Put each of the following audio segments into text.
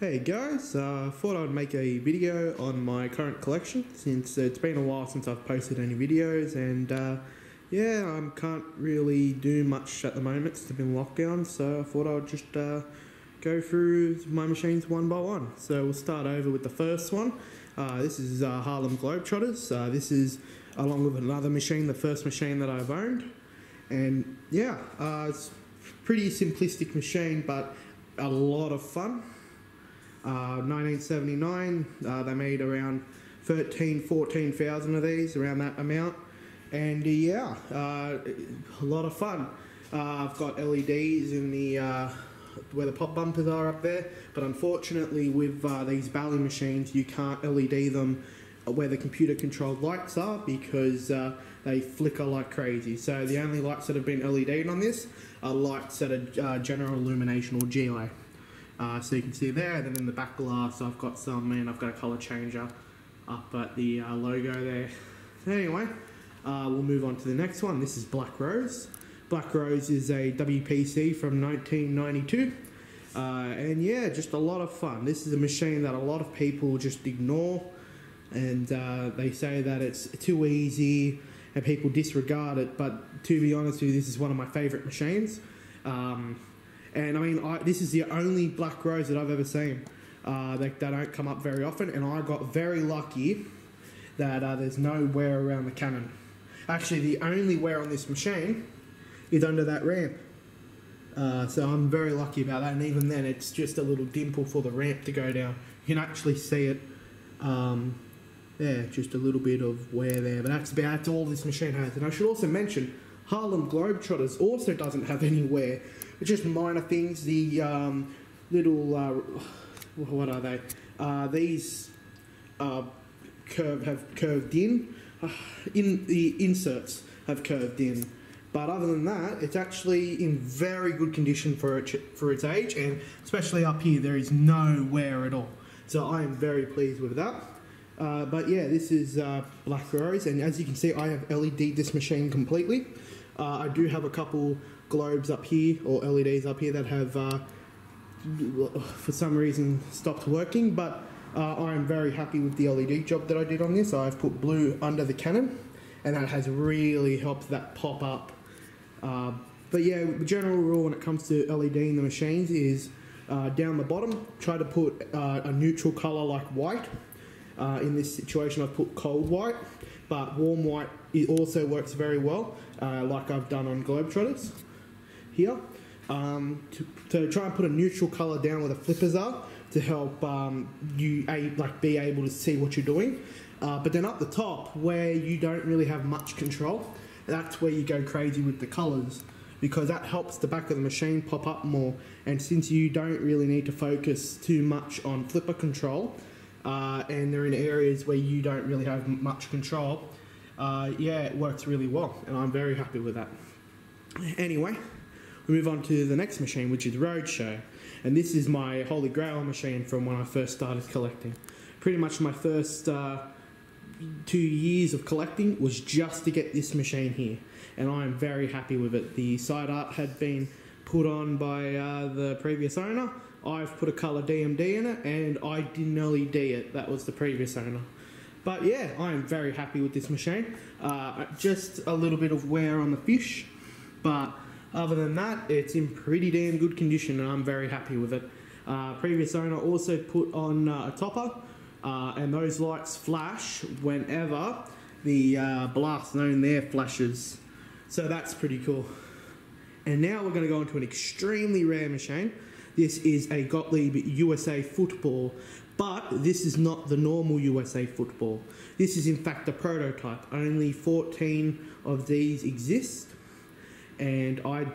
Hey guys, thought I'd make a video on my current collection since it's been a while since I've posted any videos, and yeah, I can't really do much at the moment since I've been locked down, so I thought I'd just go through my machines one by one. So we'll start over with the first one. This is Harlem Globetrotters. This is, along with another machine, the first machine that I've owned, and yeah, it's a pretty simplistic machine but a lot of fun. 1979, they made around 14,000 of these, around that amount, and yeah, a lot of fun. I've got LEDs in the where the pop bumpers are up there, but unfortunately with these Bally machines you can't LED them where the computer controlled lights are because they flicker like crazy. So the only lights that have been LED'd on this are lights that are general illumination or GI. So you can see there, and then in the back glass I've got some, and I've got a colour changer up at the logo there. So anyway, we'll move on to the next one. This is Black Rose. Black Rose is a WPC from 1992, and yeah, just a lot of fun. This is a machine that a lot of people just ignore, and they say that it's too easy and people disregard it, but to be honest with you, this is one of my favourite machines. And I mean, this is the only Black Rose that I've ever seen. They don't come up very often, and I got very lucky that there's no wear around the cannon. Actually, the only wear on this machine is under that ramp. So I'm very lucky about that, and even then it's just a little dimple for the ramp to go down. You can actually see it. Yeah, just a little bit of wear there, but that's all this machine has. And I should also mention, Harlem Globetrotters also doesn't have any wear. It's just minor things. The little what are they? These have curved in. The inserts have curved in, but other than that, it's actually in very good condition for its age, and especially up here, there is no wear at all. So I am very pleased with that. But yeah, this is Black Rose, and as you can see, I have LED'd this machine completely. I do have a couple globes up here, or LEDs up here, that have for some reason stopped working, but I am very happy with the LED job that I did on this. I've put blue under the cannon, and that has really helped that pop up. But yeah, the general rule when it comes to LEDing the machines is down the bottom, try to put a neutral colour like white. In this situation I've put cold white, but warm white, it also works very well, like I've done on Globetrotters here. To try and put a neutral colour down where the flippers are to help you be able to see what you're doing. But then up the top, where you don't really have much control, that's where you go crazy with the colours, because that helps the back of the machine pop up more. And since you don't really need to focus too much on flipper control, and they're in areas where you don't really have much control, yeah, it works really well, and I'm very happy with that. Anyway, we move on to the next machine, which is Roadshow, and this is my holy grail machine from when I first started collecting. Pretty much my first 2 years of collecting was just to get this machine here, and I am very happy with it. The side art had been put on by the previous owner. I've put a colour DMD in it, and I didn't LED it. That was the previous owner. But yeah, I am very happy with this machine. Just a little bit of wear on the fish, but other than that, it's in pretty damn good condition, and I'm very happy with it. Previous owner also put on a topper, and those lights flash whenever the blast zone there flashes. So that's pretty cool. And now we're going to go into an extremely rare machine. This is a Gottlieb USA football, but this is not the normal USA football. This is in fact a prototype. Only 14 of these exist, and I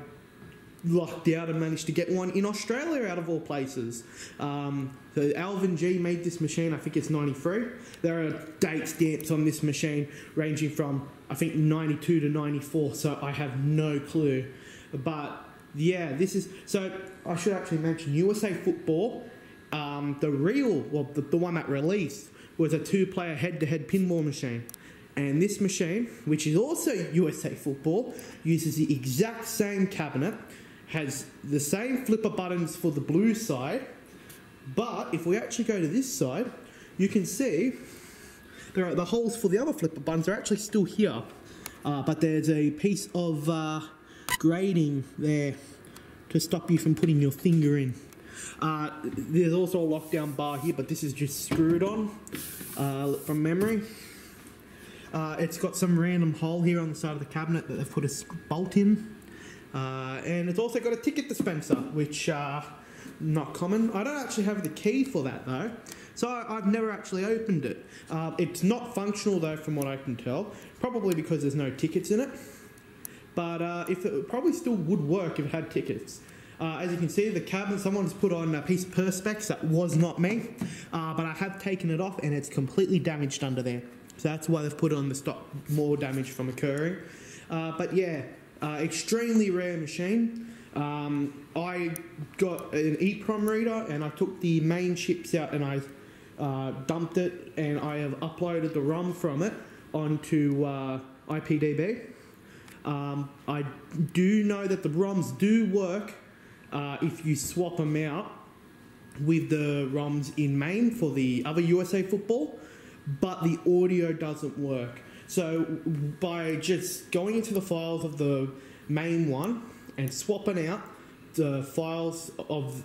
lucked out and managed to get one in Australia out of all places. So Alvin G made this machine, I think it's 93. There are date stamps on this machine ranging from, I think, 92 to 94, so I have no clue. But yeah, this is, so I should actually mention USA Football, the real, well, the one that released was a 2-player head-to-head pinball machine. And this machine, which is also USA Football, uses the exact same cabinet, has the same flipper buttons for the blue side, But if we actually go to this side, you can see the holes for the other flipper buttons are actually still here. But there's a piece of grating there to stop you from putting your finger in. There's also a lockdown bar here, but this is just screwed on from memory. It's got some random hole here on the side of the cabinet that they've put a bolt in. And it's also got a ticket dispenser, which not common. I don't actually have the key for that though, so I've never actually opened it. It's not functional though, from what I can tell, probably because there's no tickets in it. But if it probably still would work if it had tickets. As you can see, the cabinet, someone's put on a piece of perspex. That was not me, but I have taken it off and it's completely damaged under there. So that's why they've put it on to stop more damage from occurring. But yeah, extremely rare machine. I got an EEPROM reader and I took the main chips out and I dumped it, and I have uploaded the ROM from it onto IPDB. I do know that the ROMs do work if you swap them out with the ROMs in main for the other USA football, but the audio doesn't work. So by just going into the files of the main one and swapping out the files of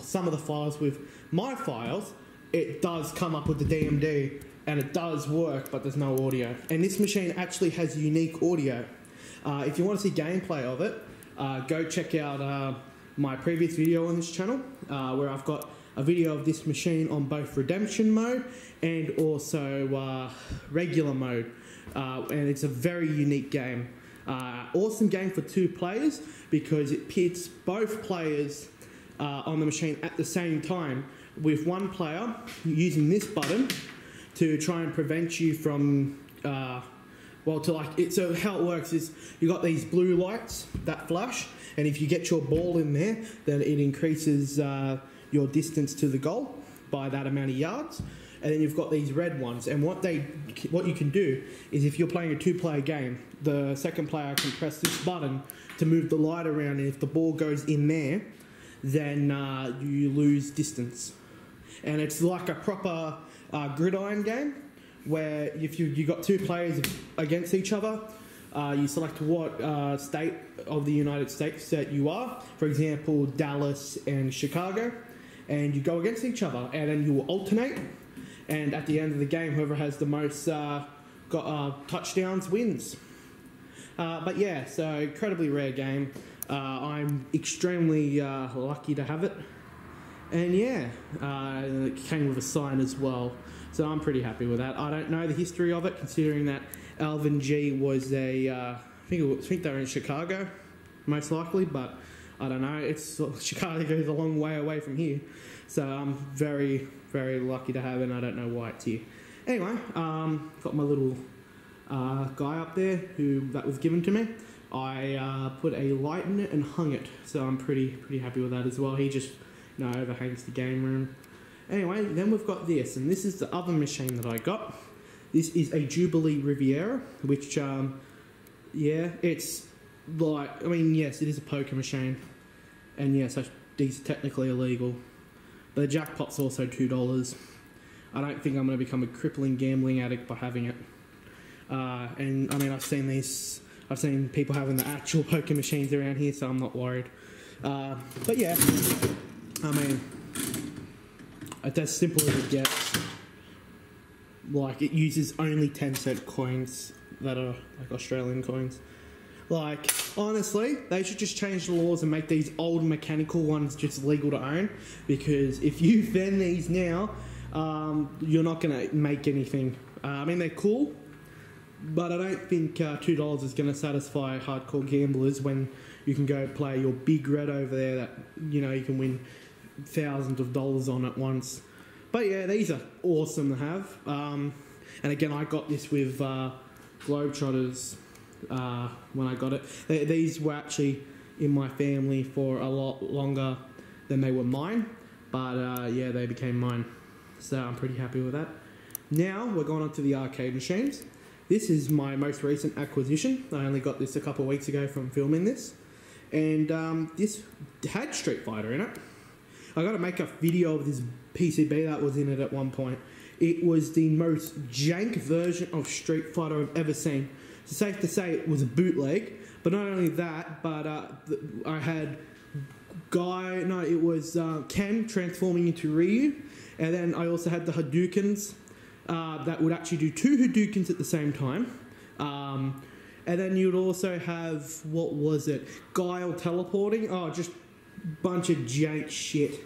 some of the files with my files, it does come up with the DMD and it does work, but there's no audio. And this machine actually has unique audio. If you want to see gameplay of it, go check out my previous video on this channel, where I've got a video of this machine on both redemption mode and also regular mode. And it's a very unique game. Awesome game for 2 players because it pits both players on the machine at the same time, with one player using this button to try and prevent you from so how it works is you got these blue lights that flash, and if you get your ball in there, then it increases your distance to the goal by that amount of yards. And then you've got these red ones, and what you can do is, if you're playing a 2-player game, the second player can press this button to move the light around, and if the ball goes in there, then you lose distance. And it's like a proper gridiron game, where if you got 2 players against each other, you select what state of the United States that you are. For example, Dallas and Chicago, and you go against each other, and then you will alternate. And at the end of the game, whoever has the most touchdowns wins. But yeah, so incredibly rare game. I'm extremely lucky to have it. And yeah, it came with a sign as well. So I'm pretty happy with that. I don't know the history of it, considering that Alvin G was I think they were in Chicago, most likely, but I don't know. Chicago goes a long way away from here. So I'm very, very lucky to have it, and I don't know why it's here. Anyway, got my little guy up there that was given to me. I put a light in it and hung it, so I'm pretty happy with that as well. He just overhangs the game room. Anyway, then we've got this, and this is the other machine that I got. This is a Jubilee Riviera, which it's like, yes, it is a poker machine, and yes, it's technically illegal. But the jackpot's also $2. I don't think I'm going to become a crippling gambling addict by having it. And I've seen people having the actual poker machines around here, so I'm not worried. But yeah, it's as simple as it gets. Like, it uses only 10-cent coins that are like Australian coins. Like, honestly, they should just change the laws and make these old mechanical ones just legal to own, because if you ban these now, you're not going to make anything. They're cool, but I don't think $2 is going to satisfy hardcore gamblers when you can go play your big red over there that, you can win thousands of dollars on at once. But yeah, these are awesome to have. And again, I got this with Globetrotters when I got it. These were actually in my family for a lot longer than they were mine. But yeah, they became mine. So I'm pretty happy with that. Now we're going on to the arcade machines. This is my most recent acquisition. I only got this a couple of weeks ago from filming this. And this had Street Fighter in it. I got to make a video of this PCB that was in it at one point. It was the most jank version of Street Fighter I've ever seen. It's safe to say it was a bootleg, but not only that, but I had it was Ken transforming into Ryu, and then I also had the Hadoukens that would actually do 2 Hadoukens at the same time. And then you'd also have, what was it? Guile teleporting. Oh, just bunch of jank shit.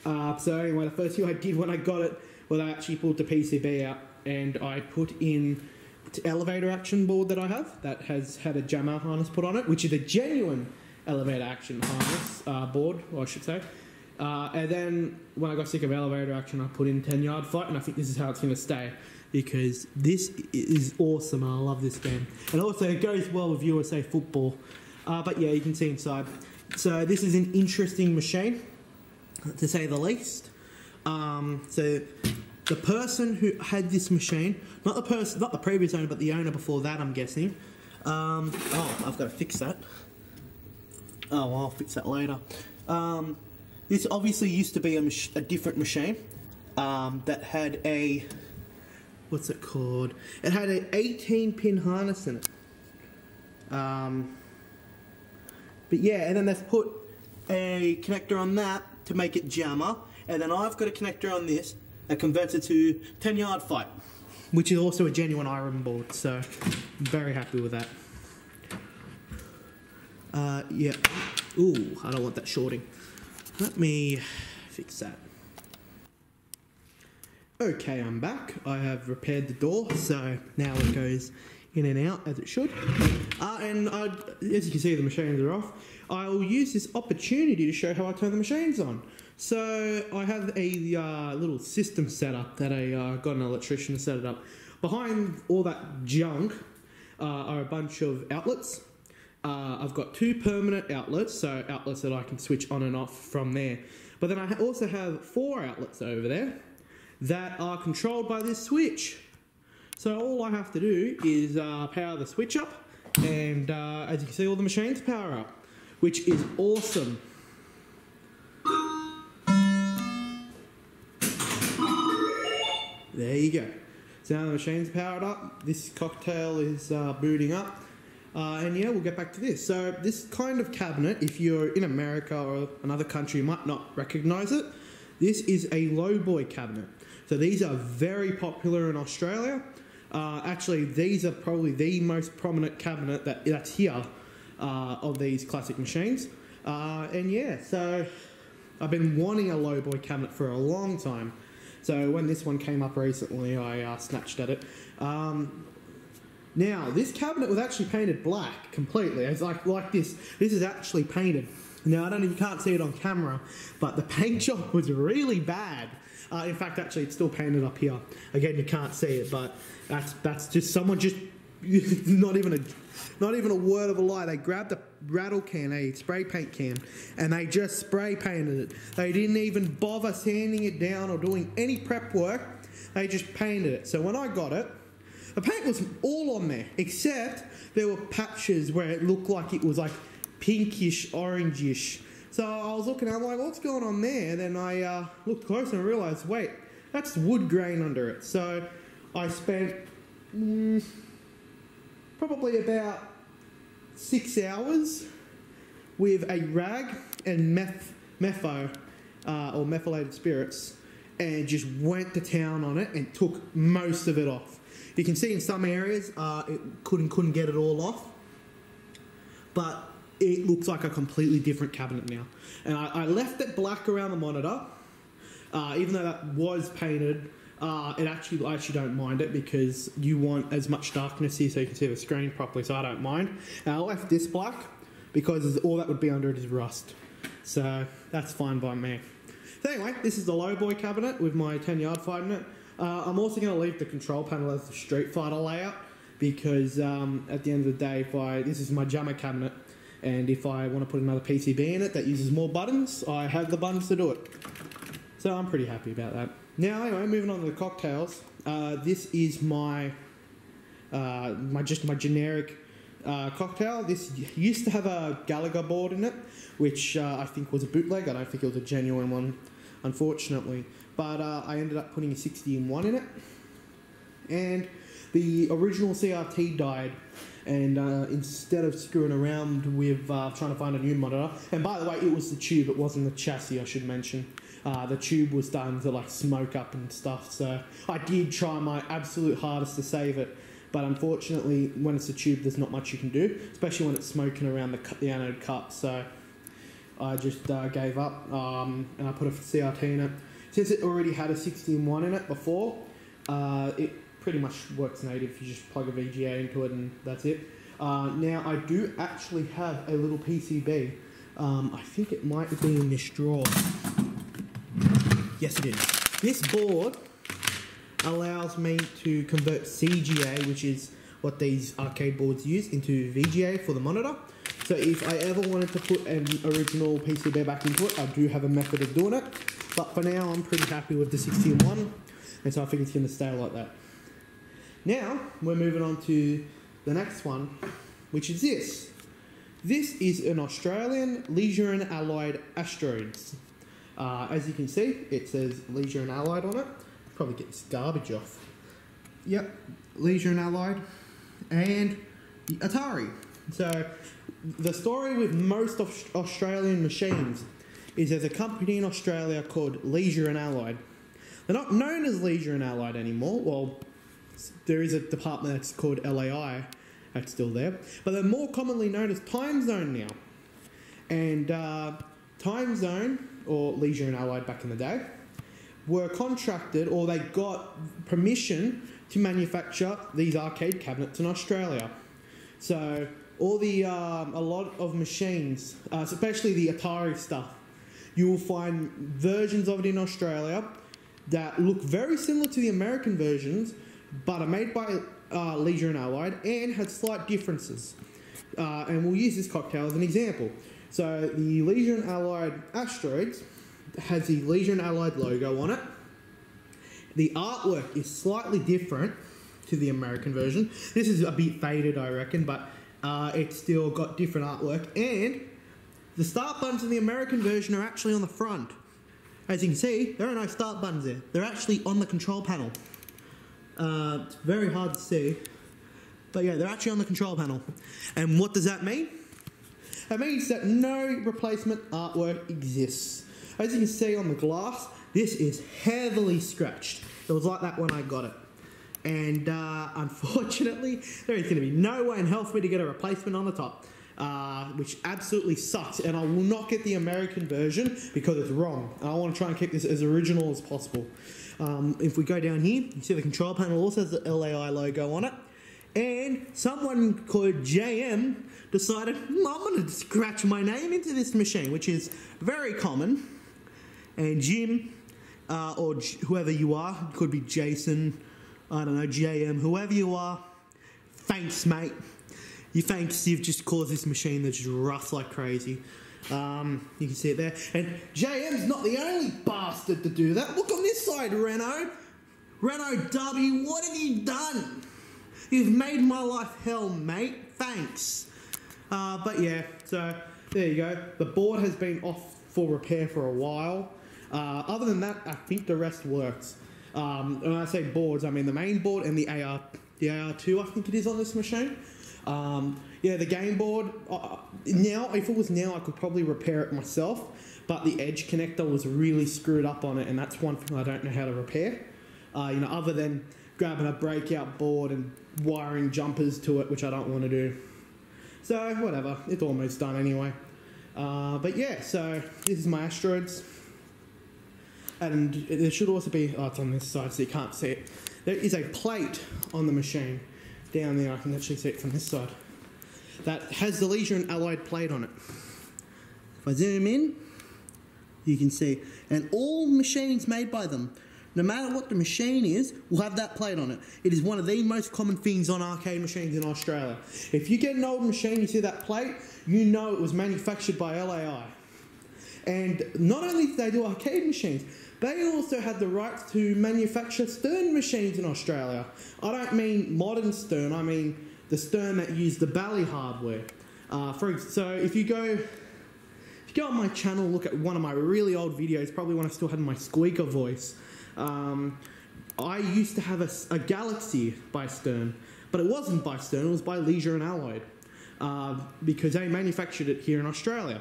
So anyway, the first thing I did when I got it was I actually pulled the PCB out and I put in the elevator action board that I have that has had a jammer harness put on it, which is a genuine elevator action harness board, or I should say. And then when I got sick of elevator action, I put in 10-yard fight, and I think this is how it's going to stay, because this is awesome. I love this game, and also it goes well with USA football. But yeah, you can see inside. So this is an interesting machine, to say the least. So the person who had this machine, not the previous owner, but the owner before that, I'm guessing. Oh, I've got to fix that. Oh, well, I'll fix that later. This obviously used to be a different machine that had a, what's it called? It had an 18-pin harness in it. But yeah, and then they've put a connector on that to make it jammer, and then I've got a connector on this that converts it to 10-yard fight, which is also a genuine iron board, so I'm very happy with that. Yeah. Ooh, I don't want that shorting. Let me fix that. Okay, I'm back. I have repaired the door, so now it goes in and out as it should. And as you can see, the machines are off. I'll use this opportunity to show how I turn the machines on. So I have a little system set up that I got an electrician to set it up. Behind all that junk are a bunch of outlets. I've got 2 permanent outlets, so outlets that I can switch on and off from there. But then I also have 4 outlets over there that are controlled by this switch. So all I have to do is power the switch up, and as you can see, all the machines power up, which is awesome. There you go. So now the machine's powered up, this cocktail is booting up, and yeah, we'll get back to this. So this kind of cabinet, if you're in America or another country, you might not recognise it. This is a Lowboy cabinet. So these are very popular in Australia. Actually, these are probably the most prominent cabinet that's here of these classic machines. And yeah, so I've been wanting a Lowboy cabinet for a long time. So when this one came up recently, I snatched at it. Now, this cabinet was actually painted black completely. It's like this. This is actually painted. Now, you can't see it on camera, but the paint job was really bad. In fact, actually, it's still painted up here. Again, you can't see it, but that's just someone just not even a word of a lie. They grabbed a rattle can, a spray paint can, and they just spray painted it. They didn't even bother sanding it down or doing any prep work. They just painted it. So when I got it, the paint was all on there, except there were patches where it looked like it was like pinkish, orangish. So I was looking, I'm like, what's going on there? And then I looked closer and realised, wait, that's wood grain under it. So I spent probably about 6 hours with a rag and metho, or methylated spirits, and just went to town on it and took most of it off. You can see in some areas it couldn't get it all off, but it looks like a completely different cabinet now. And I left it black around the monitor, even though that was painted. I actually don't mind it because you want as much darkness here so you can see the screen properly, so I don't mind. And I left this black because all that would be under it is rust. So that's fine by me. So anyway, this is the Lowboy cabinet with my 10-yard fight in it. I'm also going to leave the control panel as the Street Fighter layout because at the end of the day, this is my jammer cabinet, and if I want to put another PCB in it that uses more buttons, I have the buttons to do it. So I'm pretty happy about that. Now anyway, moving on to the cocktails. This is my generic cocktail. This used to have a Gallagher board in it, which I think was a bootleg. I don't think it was a genuine one, unfortunately. But I ended up putting a 60-in-1 in it. And the original CRT died. And instead of screwing around with trying to find a new monitor, and by the way, it was the tube, it wasn't the chassis, I should mention. The tube was starting to like smoke up and stuff, so I did try my absolute hardest to save it, but unfortunately when it's a tube there's not much you can do, especially when it's smoking around the anode cup, so I just gave up and I put a CRT in it. Since it already had a 60-in-1 in it before, it pretty much works native. You just plug a VGA into it and that's it. Now I do actually have a little PCB. I think it might be in this drawer. Yes, it is. This board allows me to convert CGA, which is what these arcade boards use, into VGA for the monitor. So if I ever wanted to put an original PCB back into it, I do have a method of doing it. But for now, I'm pretty happy with the 60-in-1, and so I think it's going to stay like that. Now, we're moving on to the next one, which is this. This is an Australian Leisure and Allied Asteroids. As you can see, it says Leisure and Allied on it. Probably get this garbage off. Yep, Leisure and Allied, and the Atari. So, the story with most Australian machines is there's a company in Australia called Leisure and Allied. They're not known as Leisure and Allied anymore. Well, there is a department that's called LAI that's still there, but they're more commonly known as Time Zone now. And Time Zone, or Leisure and Allied back in the day, were contracted, or they got permission to manufacture these arcade cabinets in Australia. So all the a lot of machines, especially the Atari stuff, you will find versions of it in Australia that look very similar to the American versions, but are made by Leisure and Allied and had slight differences. And we'll use this cocktail as an example. So the Leisure and Allied Asteroids has the Leisure and Allied logo on it. The artwork is slightly different to the American version. This is a bit faded, I reckon, but it's still got different artwork. And the start buttons in the American version are actually on the front. As you can see, there are no start buttons there. They're actually on the control panel. It's very hard to see, but yeah, they're actually on the control panel. And what does that mean? It means that no replacement artwork exists. As you can see on the glass, this is heavily scratched. It was like that when I got it. And unfortunately, there is going to be no way in hell for me to get a replacement on the top, which absolutely sucks. And I will not get the American version because it's wrong. And I want to try and keep this as original as possible. If we go down here, you see the control panel also has the LAI logo on it. And someone called JM decided, I'm going to scratch my name into this machine, which is very common. And Jim, or whoever you are, could be Jason, I don't know, JM, whoever you are, thanks, mate. You've just caused this machine that just rusts like crazy. You can see it there. And JM's not the only bastard to do that. Look on this side, Renault. Renault W, what have you done? You've made my life hell, mate. Thanks. But yeah, so there you go. The board has been off for repair for a while. Other than that, I think the rest works. When I say boards, I mean the main board and the AR2, I think it is on this machine. Yeah, the game board, now, if it was now, I could probably repair it myself, but the edge connector was really screwed up on it, and that's one thing I don't know how to repair. You know, other than grabbing a breakout board and wiring jumpers to it, which I don't want to do. So, whatever, it's almost done anyway. But yeah, so this is my Asteroids. And there should also be, oh, it's on this side so you can't see it. There is a plate on the machine down there, I can actually see it from this side, that has the Leisure and Allied plate on it. If I zoom in, you can see, and all machines made by them, no matter what the machine is, will have that plate on it. It is one of the most common things on arcade machines in Australia. If you get an old machine, you see that plate, you know it was manufactured by LAI. And not only do they do arcade machines, they also had the rights to manufacture Stern machines in Australia. I don't mean modern Stern, I mean the stern that used the Bally hardware. So if you go on my channel, look at one of my really old videos, probably when I still had my squeaker voice. I used to have a Galaxy by Stern, but it wasn't by Stern, it was by Leisure and Allied, because they manufactured it here in Australia.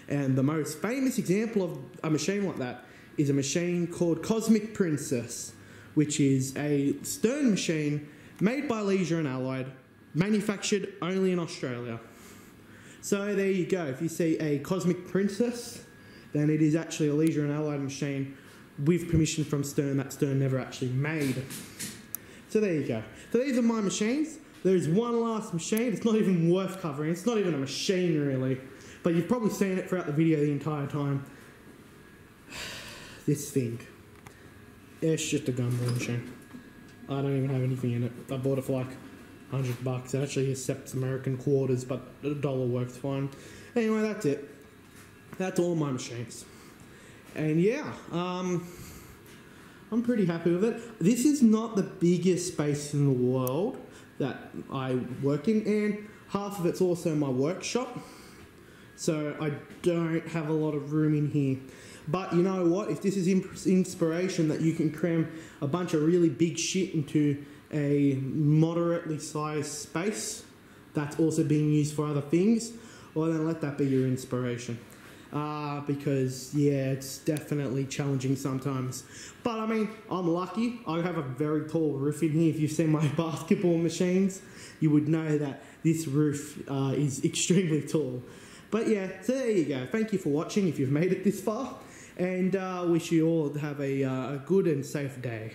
And the most famous example of a machine like that is a machine called Cosmic Princess, which is a Stern machine made by Leisure and Allied, manufactured only in Australia. So there you go. If you see a Cosmic Princess, then it is actually a Leisure and Allied machine with permission from Stern that Stern never actually made. So there you go. So these are my machines. There's one last machine. It's not even worth covering. It's not even a machine really, but you've probably seen it throughout the video the entire time. This thing. It's just a Gumball Machine. I don't even have anything in it. I bought it for like $100. It actually accepts American quarters, but $1 works fine. Anyway, that's it. That's all my machines. And yeah, I'm pretty happy with it. This is not the biggest space in the world that I work in, and half of it's also my workshop. So I don't have a lot of room in here. But you know what? If this is inspiration that you can cram a bunch of really big shit into a moderately sized space that's also being used for other things, well then let that be your inspiration. Because yeah, it's definitely challenging sometimes. But I mean, I'm lucky. I have a very tall roof in here. If you've seen my basketball machines, you would know that this roof is extremely tall. But yeah, so there you go. Thank you for watching if you've made it this far. And wish you all to have a good and safe day.